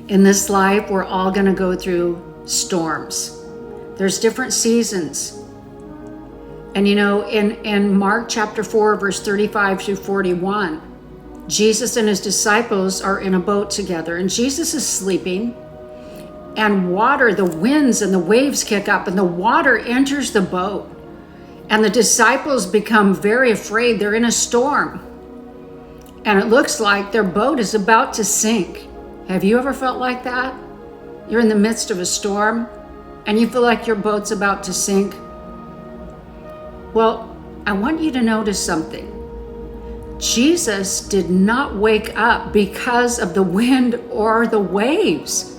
In this life, we're all going to go through storms. There's different seasons. And you know, in Mark chapter 4, verse 35 through 41, Jesus and his disciples are in a boat together, and Jesus is sleeping, and water, the winds and the waves kick up, and the water enters the boat, and the disciples become very afraid. They're in a storm, and it looks like their boat is about to sink. Have you ever felt like that? You're in the midst of a storm, and you feel like your boat's about to sink. Well, I want you to notice something. Jesus did not wake up because of the wind or the waves.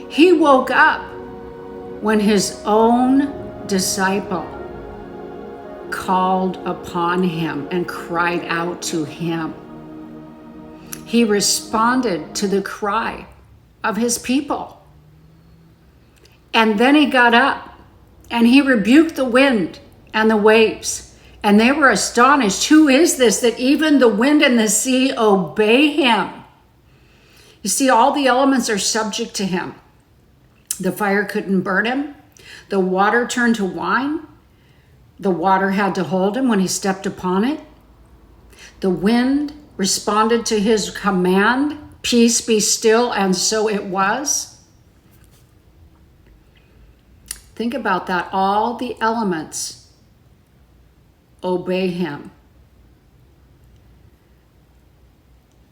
He woke up when his own disciple called upon him and cried out to him. He responded to the cry of his people. And then he got up and he rebuked the wind and the waves. And they were astonished. Who is this that even the wind and the sea obey him? You see, all the elements are subject to him. The fire couldn't burn him. The water turned to wine. The water had to hold him when he stepped upon it. The wind responded to his command, peace be still, and so it was. Think about that. All the elements obey him.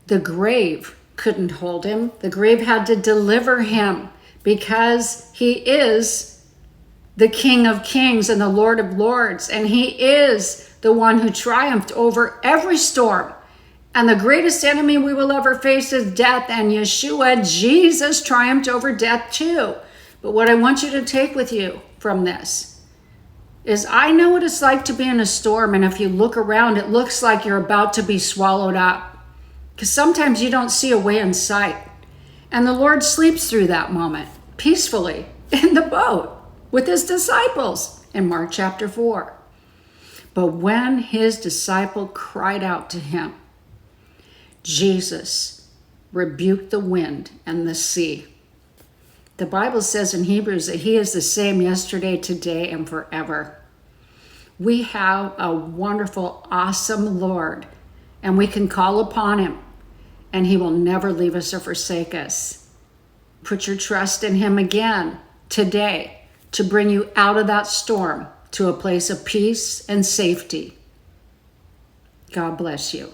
The grave couldn't hold him. The grave had to deliver him because he is the King of Kings and the Lord of Lords, and he is the one who triumphed over every storm. And the greatest enemy we will ever face is death, and Yeshua, Jesus, triumphed over death too. But what I want you to take with you from this is I know what it's like to be in a storm, and if you look around, it looks like you're about to be swallowed up. Because sometimes you don't see a way in sight. And the Lord sleeps through that moment peacefully in the boat with his disciples in Mark chapter 4. But when his disciple cried out to him, Jesus rebuked the wind and the sea. The Bible says in Hebrews that he is the same yesterday, today, and forever. We have a wonderful, awesome Lord, and we can call upon him, and he will never leave us or forsake us. Put your trust in him again today to bring you out of that storm to a place of peace and safety. God bless you.